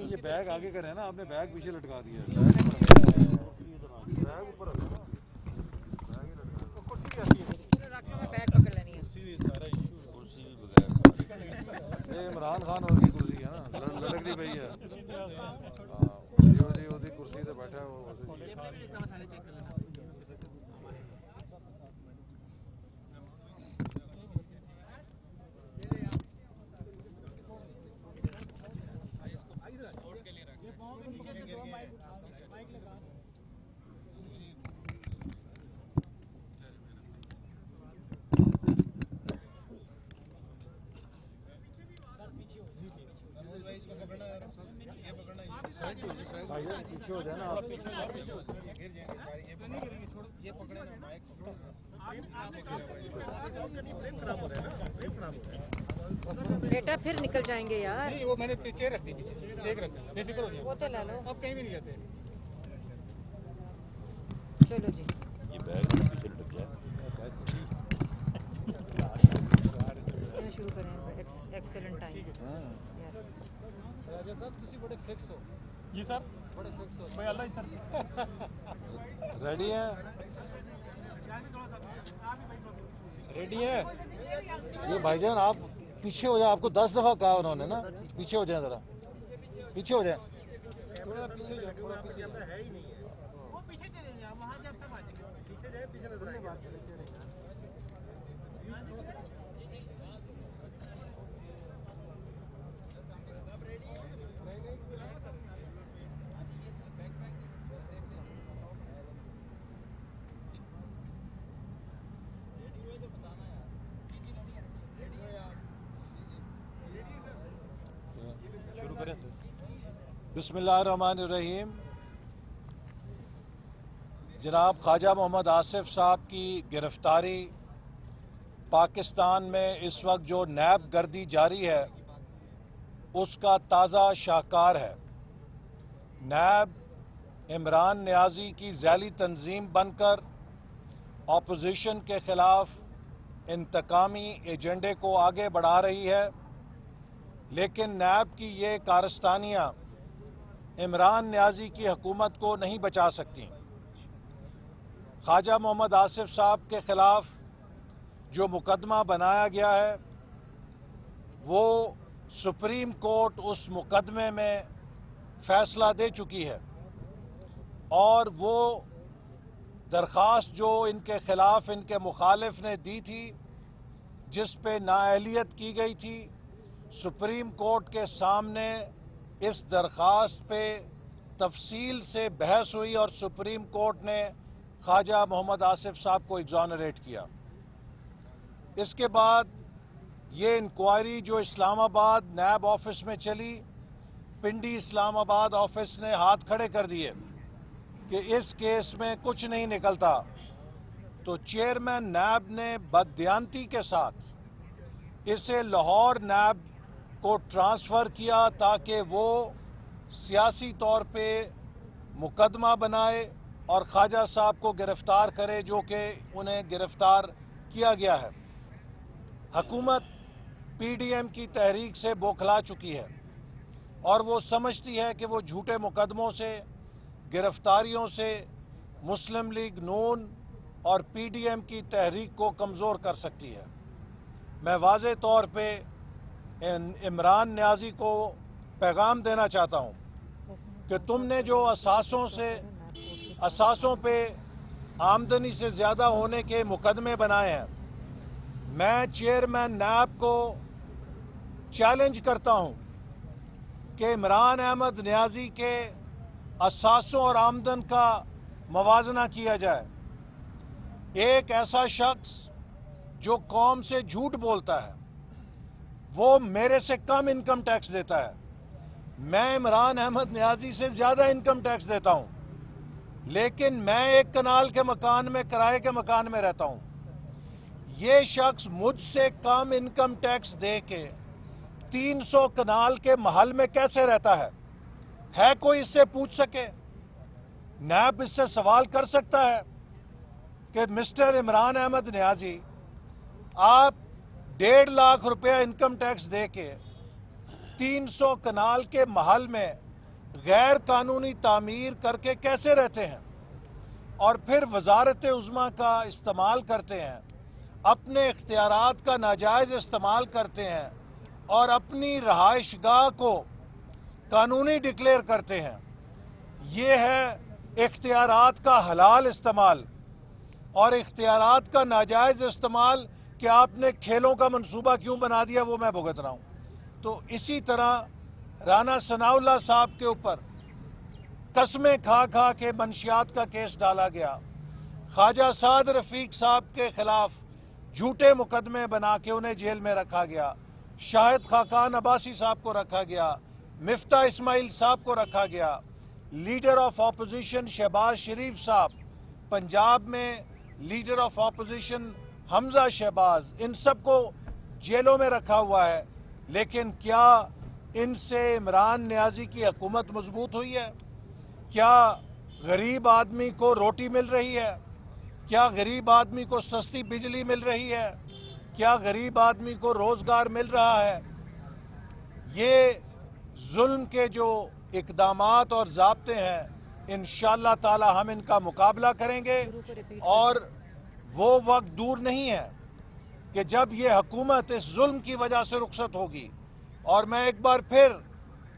नहीं, ये बैग आगे कर है ना, आपने बैग पीछे लटका दिया। बैग ऊपर रखो ना, बैग ही लटका दो। कुर्सी कैसी है? रख लो, मैं बैग पकड़ लेनी है। कुर्सी भी सारा इशू, कुर्सी भी बगैर। ये इमरान खान और की कुर्सी है ना, लटक दी पई है। हाँ, जी कुर्सी से बैठा है वो। भाई पीछे हो जाए ना आप। ये पकड़े ना, माइक पकड़ो। बेटा फिर निकल जाएंगे यार। नहीं, वो मैंने पीछे रख दी, पीछे देख रखा है, बेफिक्र हो जाए। वो तो ले लो। अब कहीं भी नहीं जाते। चलो जी, ये बैग पीछे लटक गया। शुरू करें। Excellent time. राजा साहब तुसी बड़े फिक्स हो जी सर, बड़े फिक्स हो भाई अल्लाह इधर रेडी है? रेडी है। ये भाईजान आप पीछे हो जाए, आपको 10 दफा कहा उन्होंने ना, पीछे हो जाए, जरा पीछे हो जाए। थोड़ा पीछे जाओ, थोड़ा पीछे जाओ। है ही नहीं है वो, पीछे चले जाओ, वहाँ से आप सब आ जाएंगे। पीछे जाए, पीछे नजर आएगा। शुरू करें सर। बिस्मिल्लाहिर्रहमानिर्रहीम। जनाब ख्वाजा मोहम्मद आसिफ साहब की गिरफ्तारी, पाकिस्तान में इस वक्त जो नैब गर्दी जारी है उसका ताज़ा शाहकार है। नैब इमरान नियाज़ी की ज़ैली तंजीम बनकर अपोजिशन के ख़िलाफ़ इंतकामी एजेंडे को आगे बढ़ा रही है, लेकिन नैब की ये कारस्तानियाँ इमरान नियाज़ी की हुकूमत को नहीं बचा सकती। ख्वाजा मोहम्मद आसिफ साहब के ख़िलाफ़ जो मुकदमा बनाया गया है वो सुप्रीम कोर्ट उस मुकदमे में फ़ैसला दे चुकी है, और वो दरख्वास्त जो इनके ख़िलाफ़ इनके मुखालिफ ने दी थी, जिस पे नाअहलियत की गई थी, सुप्रीम कोर्ट के सामने इस दरख्वास्त पे तफसील से बहस हुई और सुप्रीम कोर्ट ने ख्वाजा मोहम्मद आसिफ साहब को एग्जॉनरेट किया। इसके बाद ये इंक्वायरी जो इस्लामाबाद नैब ऑफिस में चली, पिंडी इस्लामाबाद ऑफिस ने हाथ खड़े कर दिए कि इस केस में कुछ नहीं निकलता, तो चेयरमैन नैब ने बददियानती के साथ इसे लाहौर नैब को ट्रांसफ़र किया ताकि वो सियासी तौर पे मुकदमा बनाए और ख्वाजा साहब को गिरफ़्तार करे, जो कि उन्हें गिरफ़्तार किया गया है। हुकूमत पीडीएम की तहरीक से बौखला चुकी है और वो समझती है कि वो झूठे मुकदमों से, गिरफ़्तारियों से मुस्लिम लीग नून और पीडीएम की तहरीक को कमज़ोर कर सकती है। मैं वाज़े तौर पे इमरान नियाज़ी को पैगाम देना चाहता हूँ कि तुमने जो असासों पे आमदनी से ज़्यादा होने के मुकदमे बनाए हैं, मैं चेयरमैन नैब को चैलेंज करता हूँ कि इमरान अहमद नियाज़ी के असासों और आमदन का मवाजना किया जाए। एक ऐसा शख्स जो कौम से झूठ बोलता है वो मेरे से कम इनकम टैक्स देता है, मैं इमरान अहमद नियाज़ी से ज़्यादा इनकम टैक्स देता हूँ, लेकिन मैं एक कनाल के मकान में, किराए के मकान में रहता हूँ। ये शख्स मुझसे कम इनकम टैक्स दे के 300 कनाल के महल में कैसे रहता है कोई इससे पूछ सके? नैब इससे सवाल कर सकता है कि मिस्टर इमरान अहमद नियाज़ी, आप 1.5 लाख रुपया इनकम टैक्स दे के 300 कनाल के महल में غیر قانونی تعمیر کر کے کیسے رہتے ہیں اور پھر وزارت عظمیٰ کا استعمال کرتے ہیں، اپنے اختیارات کا ناجائز استعمال کرتے ہیں اور اپنی رہائش گاہ کو قانونی ڈکلیئر کرتے ہیں۔ یہ ہے اختیارات کا حلال استعمال اور اختیارات کا ناجائز استعمال کہ آپ نے کھیلوں کا منصوبہ کیوں بنا دیا وہ میں بھگت رہا ہوں۔ تو اسی طرح رانا ثناء اللہ صاحب کے اوپر قسمیں کھا کھا کے منشیات کا کیس ڈالا گیا، خواجہ سعد رفیق صاحب کے خلاف جھوٹے مقدمے بنا کے انہیں جیل میں رکھا گیا، شاہد خاقان عباسی صاحب کو رکھا گیا، مفتاح اسماعیل صاحب کو رکھا گیا، لیڈر آف اپوزیشن شہباز شریف صاحب، پنجاب میں لیڈر آف اپوزیشن حمزہ شہباز، ان سب کو جیلوں میں رکھا ہوا ہے۔ لیکن کیا ان سے عمران نیازی کی حکومت مضبوط ہوئی ہے؟ کیا غریب آدمی کو روٹی مل رہی ہے؟ کیا غریب آدمی کو سستی بجلی مل رہی ہے؟ کیا غریب آدمی کو روزگار مل رہا ہے؟ یہ ظلم کے جو اقدامات اور ضابطے ہیں انشاءاللہ تعالی ہم ان کا مقابلہ کریں گے، اور وہ وقت دور نہیں ہے کہ جب یہ حکومت اس ظلم کی وجہ سے رخصت ہوگی۔ اور میں ایک بار پھر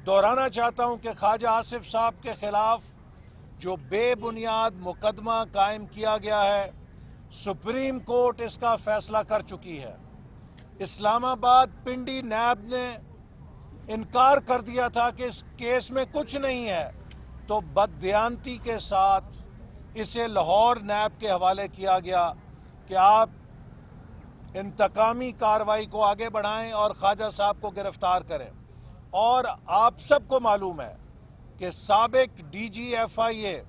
دہرانا چاہتا ہوں کہ خواجہ آصف صاحب کے خلاف جو بے بنیاد مقدمہ قائم کیا گیا ہے، سپریم کورٹ اس کا فیصلہ کر چکی ہے۔ اسلام آباد پنڈی نیب نے انکار کر دیا تھا کہ اس کیس میں کچھ نہیں ہے، تو بددیانتی کے ساتھ اسے لاہور نیب کے حوالے کیا گیا کہ آپ انتقامی کارروائی کو آگے بڑھائیں اور خواجہ صاحب کو گرفتار کریں۔ اور آپ سب کو معلوم ہے کہ سابق ڈی جی ایف آئی اے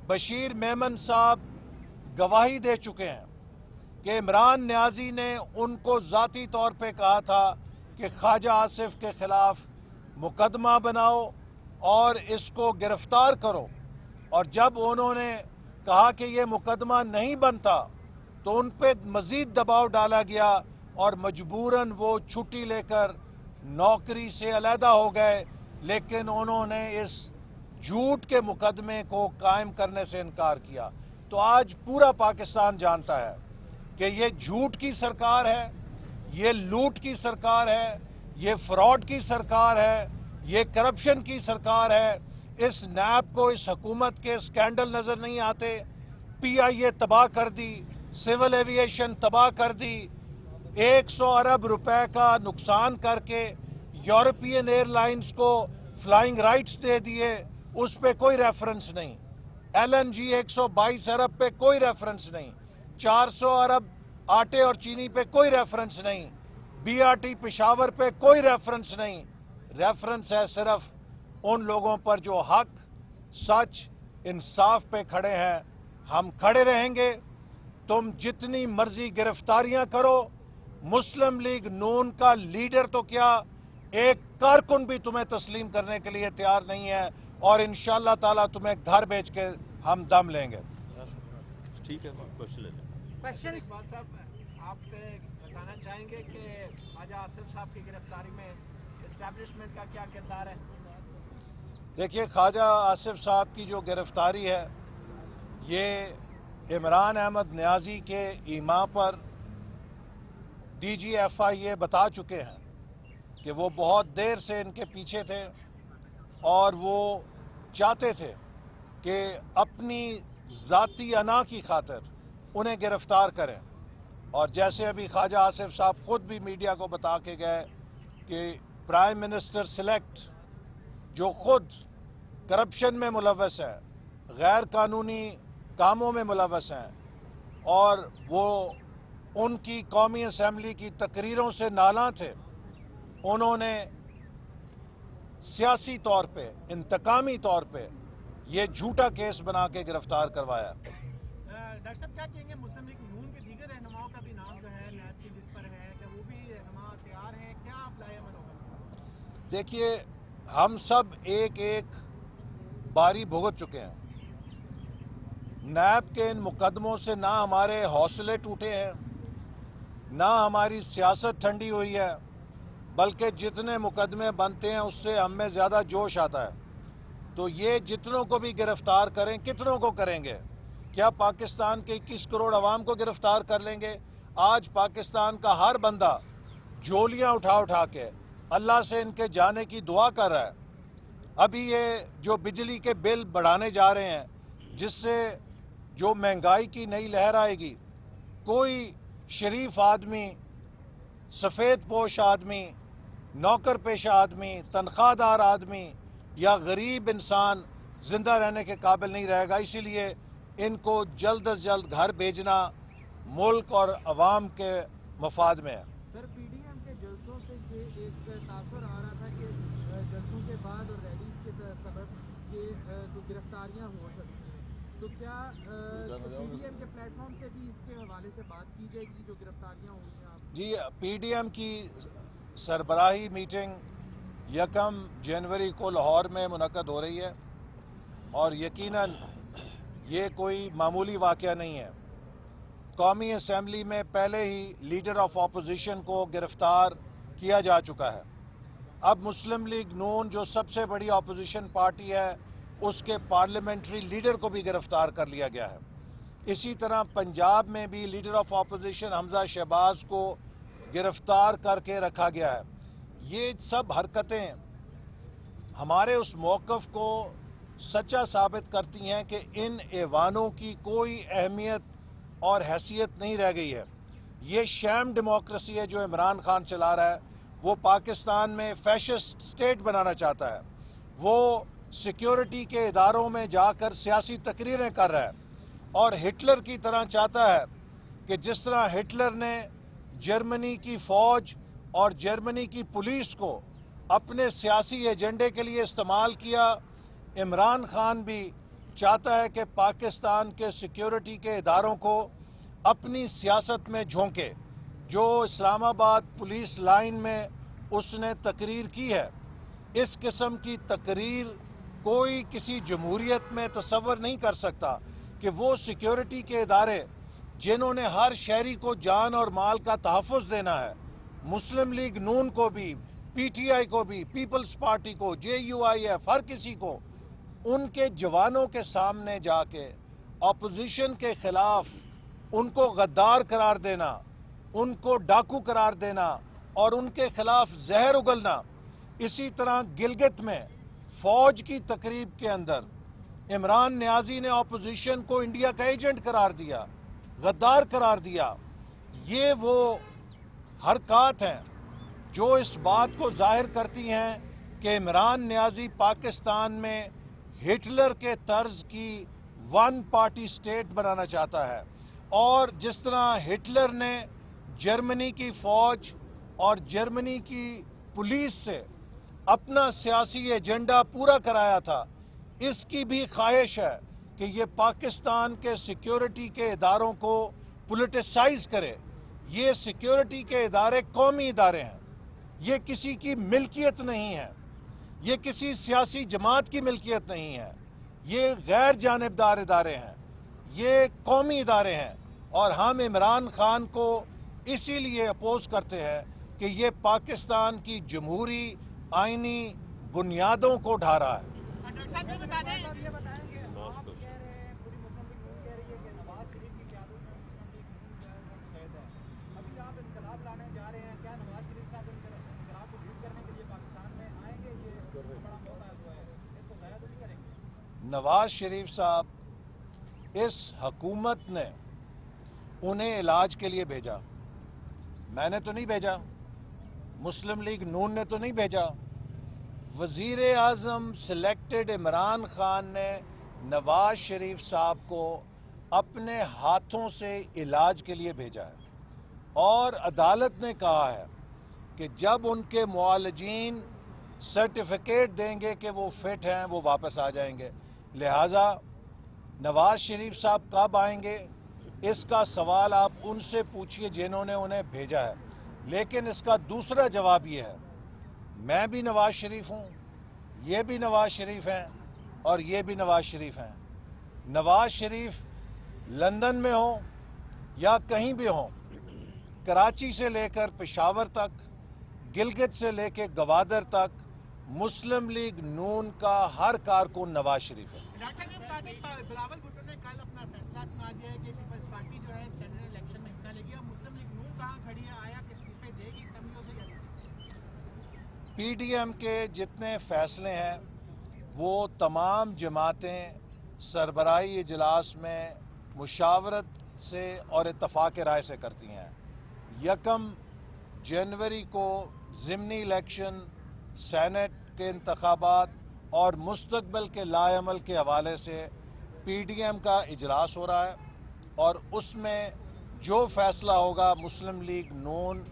بشیر میمن صاحب گواہی دے چکے ہیں کہ عمران نیازی نے ان کو ذاتی طور پہ کہا تھا کہ خواجہ آصف کے خلاف مقدمہ بناؤ اور اس کو گرفتار کرو، اور جب انہوں نے کہا کہ یہ مقدمہ نہیں بنتا تو ان پہ مزید دباؤ ڈالا گیا اور مجبوراً وہ چھٹی لے کر نوکری سے علیحدہ ہو گئے، لیکن انہوں نے اس جھوٹ کے مقدمے کو قائم کرنے سے انکار کیا۔ تو آج پورا پاکستان جانتا ہے کہ یہ جھوٹ کی سرکار ہے، یہ لوٹ کی سرکار ہے، یہ فراڈ کی سرکار ہے، یہ کرپشن کی سرکار ہے۔ اس نیب کو اس حکومت کے سکینڈل نظر نہیں آتے، پی آئی اے تباہ کر دی، سول ایوییشن تباہ کر دی، 100 ارب روپے کا نقصان کر کے یورپین ایئر لائنز کو فلائنگ رائٹس دے دیے، اس پہ کوئی ریفرنس نہیں۔ ایل این جی 122 ارب پہ کوئی ریفرنس نہیں، 400 ارب آٹے اور چینی پہ کوئی ریفرنس نہیں، بی آر ٹی پشاور پہ کوئی ریفرنس نہیں۔ ریفرنس ہے صرف ان لوگوں پر جو حق، سچ، انصاف پہ کھڑے ہیں۔ ہم کھڑے رہیں گے، تم جتنی مرضی گرفتاریاں کرو، مسلم لیگ نون کا لیڈر تو کیا ایک کارکن بھی تمہیں تسلیم کرنے کے لیے تیار نہیں ہے، اور انشاءاللہ تعالیٰ تمہیں گھر بیچ کے ہم دم لیں گے۔ ٹھیک ہے، کوشچن لے لیں۔ Questions? اقبال صاحب، آپ بتانا چاہیں گے کہ خواجہ آصف صاحب کی گرفتاری میں اسٹیبلشمنٹ کا کیا کردار ہے؟ دیکھیے، خواجہ آصف صاحب کی جو گرفتاری ہے یہ عمران احمد نیازی کے ایما پر ڈی جی ایف آئی اے بتا چکے ہیں کہ وہ بہت دیر سے ان کے پیچھے تھے اور وہ چاہتے تھے کہ اپنی ذاتی انا کی خاطر انہیں گرفتار کریں، اور جیسے ابھی خواجہ آصف صاحب خود بھی میڈیا کو بتا کے گئے کہ پرائم منسٹر سلیکٹ جو خود کرپشن میں ملوث ہے، غیر قانونی کاموں میں ملوث ہیں، اور وہ ان کی قومی اسمبلی کی تقریروں سے نالاں تھے، انہوں نے سیاسی طور پہ، انتقامی طور پہ یہ جھوٹا کیس بنا کے گرفتار کروایا۔ ڈاکٹر صاحب کیا کہیں گے، مسلم لیگ نون کے دیگر رہنماؤں کا بھی نام جو ہے نیب کی لسٹ پر ہے، کہ وہ بھی رہنما تیار ہیں، کیا آپ لائے عمل ہوگا؟ دیکھیے، ہم سب ایک ایک باری بھگت چکے ہیں۔ نیب کے ان مقدموں سے نہ ہمارے حوصلے ٹوٹے ہیں، نہ ہماری سیاست ٹھنڈی ہوئی ہے، بلکہ جتنے مقدمے بنتے ہیں اس سے ہم میں زیادہ جوش آتا ہے۔ तो ये जितनों को भी गिरफ्तार करें, कितनों को करेंगे? क्या पाकिस्तान के 21 करोड़ अवाम को गिरफ्तार कर लेंगे? आज पाकिस्तान का हर बंदा झोलियाँ उठा उठा के अल्लाह से इनके जाने की दुआ कर रहा है। अभी ये जो बिजली के बिल बढ़ाने जा रहे हैं, जिससे जो महंगाई की नई लहर आएगी, कोई शरीफ आदमी, सफ़ेद पोश आदमी, नौकर पेशा आदमी, तनख्वाहदार आदमी या गरीब इंसान ज़िंदा रहने के काबिल नहीं रहेगा। इसीलिए इनको जल्द अज जल्द घर भेजना मुल्क और अवाम के मफाद में है। सर, पीडीएम के जलसों से ये एक तासर आ रहा था कि जलसों के बाद और रैलीज के सबब ये तो गिरफ्तारियां हो सकती हैं, तो क्या पीडीएम के प्लेटफॉर्म से भी इसके हवाले से बात की जाएगी जो गिरफ्तारियां हुई हैं? आप जी, पीडीएम की सरबराही मीटिंग 1 जनवरी को लाहौर में मुनक्कद हो रही है और यकीनन ये कोई मामूली वाक़या नहीं है। कौमी असम्बली में पहले ही लीडर ऑफ अपोजिशन को गिरफ्तार किया जा चुका है। अब मुस्लिम लीग नून जो सबसे बड़ी अपोजिशन पार्टी है, उसके पार्लियामेंट्री लीडर को भी गिरफ्तार कर लिया गया है। इसी तरह पंजाब में भी leader of opposition Hamza Shahbaz को गिरफ्तार करके रखा गया है। ये सब हरकतें हमारे उस मौक़िफ़ को सच्चा साबित करती हैं कि इन ऐवानों की कोई अहमियत और हैसियत नहीं रह गई है। ये शैम डेमोक्रेसी है जो इमरान खान चला रहा है। वो पाकिस्तान में फैशिस्ट स्टेट बनाना चाहता है। वो सिक्योरिटी के इदारों में जाकर सियासी तकरीरें कर रहा है और हिटलर की तरह चाहता है कि जिस तरह हिटलर ने जर्मनी की फ़ौज और जर्मनी की पुलिस को अपने सियासी एजेंडे के लिए इस्तेमाल किया, इमरान खान भी चाहता है कि पाकिस्तान के सिक्योरिटी के इदारों को अपनी सियासत में झोंके। जो इस्लामाबाद पुलिस लाइन में उसने तकरीर की है, इस किस्म की तकरीर कोई किसी जमहूरियत में तसव्वुर नहीं कर सकता कि वो सिक्योरिटी के इदारे जिन्होंने हर शहरी को जान और माल का तहफ़्फ़ुज़ देना है, मुस्लिम लीग नून को भी, पीटीआई को भी, पीपल्स पार्टी को, JUIF, हर किसी को, उनके जवानों के सामने जाके अपोजिशन के ख़िलाफ़ उनको गद्दार करार देना, उनको डाकू करार देना और उनके ख़िलाफ़ जहर उगलना। इसी तरह गिलगित में फ़ौज की तकरीब के अंदर इमरान नियाज़ी ने अपोजिशन को इंडिया का एजेंट करार दिया, गद्दार करार दिया। ये वो हरकत हैं जो इस बात को ज़ाहिर करती हैं कि इमरान नियाज़ी पाकिस्तान में हिटलर के तर्ज की वन पार्टी स्टेट बनाना चाहता है। और जिस तरह हिटलर ने जर्मनी की फ़ौज और जर्मनी की पुलिस से अपना सियासी एजेंडा पूरा कराया था, इसकी भी ख्वाहिश है कि ये पाकिस्तान के सिक्योरिटी के इदारों को पोलिटिसाइज़ करे। ये सिक्योरिटी के इदारे कौमी इदारे हैं, ये किसी की मिल्कियत नहीं है, ये किसी सियासी जमात की मिल्कियत नहीं है, ये गैर जानिबदार इदारे हैं, ये कौमी इदारे हैं। और हम इमरान खान को इसीलिए अपोज करते हैं कि ये पाकिस्तान की जमहूरी आइनी बुनियादों को ढा रहा है। डॉक्टर साहब ये बता दें, लास्ट क्वेश्चन। पूरी मुस्लिम लीग नून कह रही है कि नवाज शरीफ की क़यादत में मुस्लिम लीग नून जो है वो मुतहद है। अभी आप इनकलाब लाने जा रहे हैं, क्या नवाज शरीफ साहब इनकलाब को लीड करने के लिए पाकिस्तान में आएंगे? ये बड़ा मौका हुआ है, इसको ज़ाया तो नहीं करेंगे? नवाज शरीफ साहब, इस हकूमत ने उन्हें इलाज के लिए भेजा, मैंने तो नहीं भेजा, मुस्लिम लीग नून ने तो नहीं भेजा। वज़ीर आज़म सिलेक्टेड इमरान खान ने नवाज शरीफ साहब को अपने हाथों से इलाज के लिए भेजा है और अदालत ने कहा है कि जब उनके मुआलजीन सर्टिफिकेट देंगे कि वो फ़िट हैं, वो वापस आ जाएंगे। लिहाजा नवाज शरीफ साहब कब आएंगे, इसका सवाल आप उनसे पूछिए जिन्होंने उन्हें भेजा है। लेकिन इसका दूसरा जवाब ये है, मैं भी नवाज शरीफ हूँ, ये भी नवाज शरीफ हैं और ये भी नवाज शरीफ हैं। नवाज शरीफ लंदन में हो या कहीं भी हो, कराची से लेकर पेशावर तक, गिलगित से लेकर गवादर तक, मुस्लिम लीग नून का हर कारकुन नवाज शरीफ है। डॉक्टर साहब ये बताते हैं बिलावल भुट्टो ने कल अपना फैसला सुना दिया है कि पीपल्स पार्टी जो है सेनेट इलेक्शन में हिस्सा लेगी। अब मुस्लिम लीग नून कहाँ खड़ी है, आया कि इस्तीफे देगी, समझो से क्या? पीडीएम के जितने फैसले हैं वो तमाम जमातें सरबराही इजलास में मुशावरत से और इत्तफाक राय से करती हैं। 1 जनवरी को ज़िमनी इलेक्शन, सेनेट के इंतखाबात और मुस्तकबिल के लाएअमल के हवाले से पीडीएम का इजलास हो रहा है और उसमें जो फैसला होगा मुस्लिम लीग नून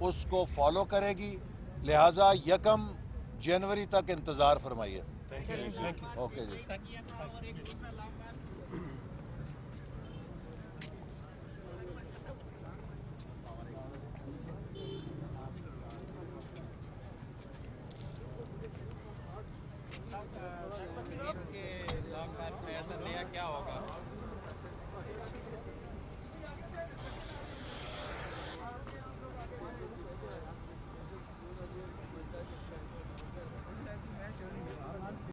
उसको फॉलो करेगी। लिहाजा 1 जनवरी तक इंतज़ार फरमाइए। ओके जी।